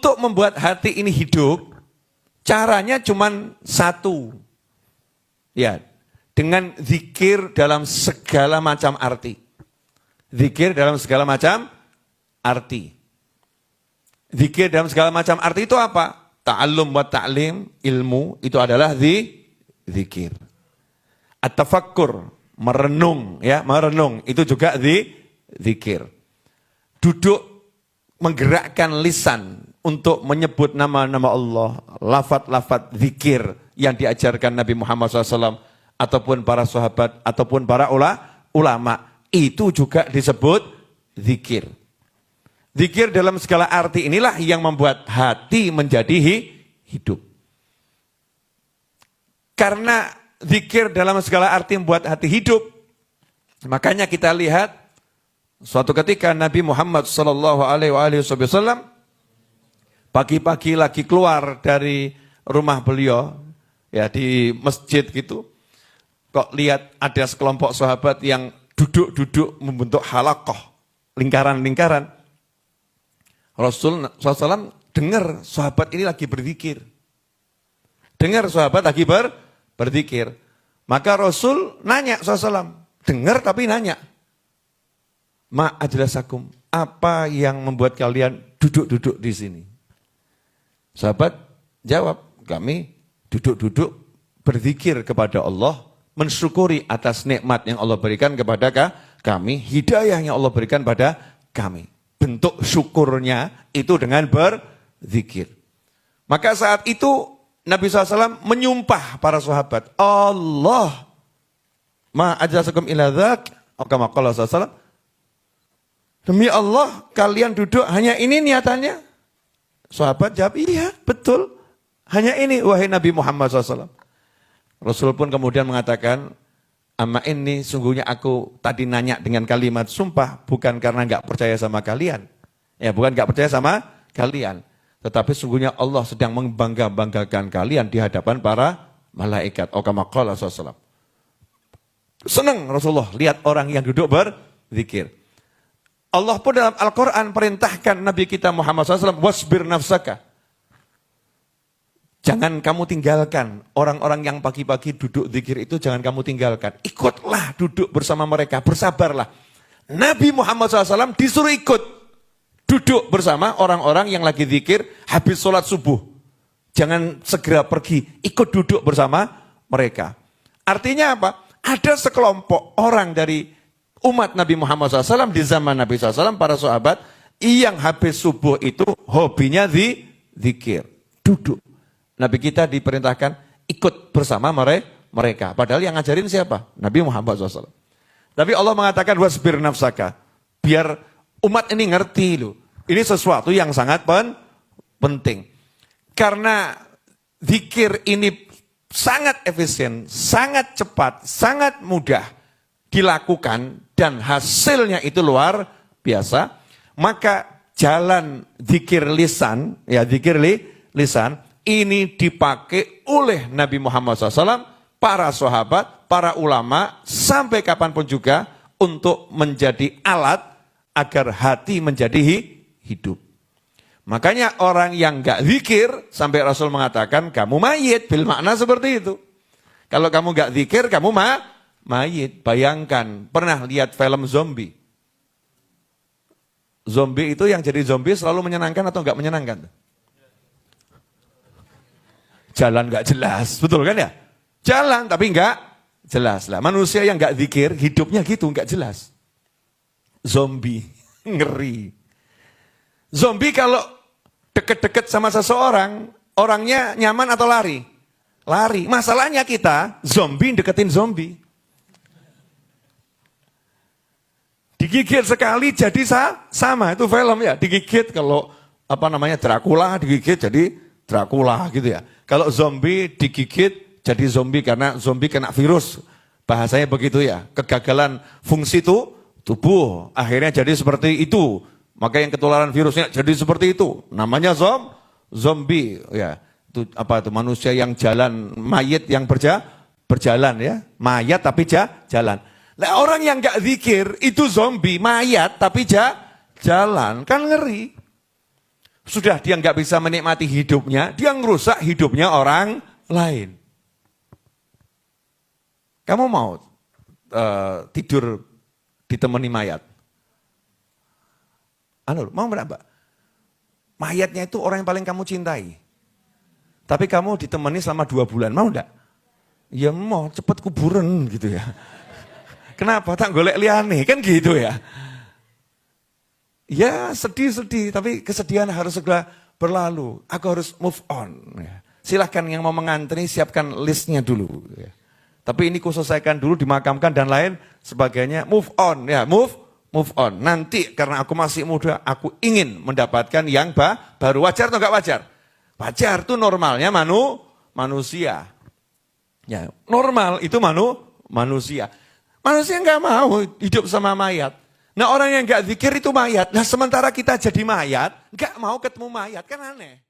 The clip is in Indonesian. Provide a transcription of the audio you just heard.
untuk membuat hati ini hidup, caranya cuma satu. Ya, dengan zikir dalam segala macam arti. Zikir dalam segala macam arti. Zikir dalam segala macam arti itu apa? Ta'allum wa ta'lim, ilmu, itu adalah zikir. At-tafakkur, merenung, ya, merenung, itu juga zikir. Duduk menggerakkan lisan untuk menyebut nama-nama Allah, lafaz-lafaz zikir yang diajarkan Nabi Muhammad SAW, ataupun para sahabat, ataupun para ulama, itu juga disebut zikir. Zikir dalam segala arti inilah yang membuat hati menjadi hidup. Karena zikir dalam segala arti membuat hati hidup, makanya kita lihat suatu ketika Nabi Muhammad SAW pagi-pagi lagi keluar dari rumah beliau, ya di masjid gitu, kok lihat ada sekelompok sahabat yang duduk-duduk membentuk halakoh, lingkaran-lingkaran. Rasul SAW dengar sahabat ini lagi berzikir. Dengar sahabat lagi berzikir. Maka Rasul nanya SAW, dengar tapi nanya. Ma ajlasakum, apa yang membuat kalian duduk-duduk di sini? Sahabat jawab, kami duduk-duduk berzikir kepada Allah, mensyukuri atas nikmat yang Allah berikan kepada kami, hidayah yang Allah berikan pada kami. Bentuk syukurnya itu dengan berzikir. Maka saat itu Nabi SAW menyumpah para sahabat, Allah ma ajlasakum ila dzak, kama qala SAW, demi Allah kalian duduk hanya ini niatannya? Sahabat jawab, iya betul, hanya ini wahai Nabi Muhammad SAW. Rasul pun kemudian mengatakan, amma ini sungguhnya aku tadi nanya dengan kalimat sumpah bukan karena enggak percaya sama kalian. Ya, bukan enggak percaya sama kalian. Tetapi sungguhnya Allah sedang membangga-banggakan kalian di hadapan para malaikat. Kama qala SAW. Senang Rasulullah lihat orang yang duduk berzikir. Allah pun dalam Al-Quran perintahkan Nabi kita Muhammad SAW, wasbir nafsaka. Jangan kamu tinggalkan orang-orang yang pagi-pagi duduk zikir itu, jangan kamu tinggalkan. Ikutlah duduk bersama mereka, bersabarlah. Nabi Muhammad SAW disuruh ikut duduk bersama orang-orang yang lagi zikir habis sholat subuh. Jangan segera pergi, ikut duduk bersama mereka. Artinya apa? Ada sekelompok orang dari umat Nabi Muhammad SAW di zaman Nabi SAW, para sahabat, yang habis subuh itu hobinya zikir, duduk. Nabi kita diperintahkan ikut bersama mereka. Padahal yang ngajarin siapa? Nabi Muhammad SAW. Tapi Allah mengatakan wasbir nafsaka. Biar umat ini ngerti loh. Ini sesuatu yang sangat penting. Karena zikir ini sangat efisien, sangat cepat, sangat mudah dilakukan dan hasilnya itu luar biasa. Maka jalan zikir lisan, ya zikir lisan, ini dipakai oleh Nabi Muhammad SAW, para sahabat, para ulama, sampai kapanpun juga untuk menjadi alat agar hati menjadi hidup. Makanya orang yang gak zikir, sampai Rasul mengatakan, kamu mayit, bil makna seperti itu. Kalau kamu gak zikir, kamu mayit. Bayangkan, pernah lihat film zombie? Zombie itu yang jadi zombie selalu menyenangkan atau gak menyenangkan? Jalan gak jelas, betul kan ya? Jalan tapi gak jelas lah. Manusia yang gak zikir, hidupnya gitu, gak jelas. Zombie, ngeri. Zombie kalau deket-deket sama seseorang, orangnya nyaman atau lari? Lari. Masalahnya kita, zombie deketin zombie. Digigit sekali jadi sama, itu film ya. Digigit kalau Dracula digigit jadi Dracula gitu ya. Kalau zombie digigit jadi zombie karena zombie kena virus. Bahasanya begitu ya. Kegagalan fungsi tubuh akhirnya jadi seperti itu. Maka yang ketularan virusnya jadi seperti itu. Namanya zombie ya. Itu manusia yang jalan, mayit yang berjalan ya. Mayat tapi jalan. Nah, orang yang enggak zikir itu zombie, mayat tapi jalan, kan ngeri. Sudah dia nggak bisa menikmati hidupnya, dia ngerusak hidupnya orang lain. Kamu mau tidur ditemani mayat? Mau enggak, Mbak? Mayatnya itu orang yang paling kamu cintai. Tapi kamu ditemani selama 2 bulan, mau enggak? Ya mau, cepet kuburan gitu ya. Kenapa? Tak golek liane, kan gitu ya. Ya sedih-sedih, tapi kesedihan harus segera berlalu. Aku harus move on. Silahkan yang mau mengantri, siapkan listnya dulu. Tapi ini kuselesaikan dulu, dimakamkan dan lain sebagainya. Move on, ya move on. Nanti karena aku masih muda, aku ingin mendapatkan yang baru. Wajar atau enggak wajar? Wajar, itu normalnya manusia. Ya, normal itu manusia. Manusia enggak mau hidup sama mayat. Nah orang yang enggak zikir itu mayat. Nah sementara kita jadi mayat, enggak mau ketemu mayat, kan aneh.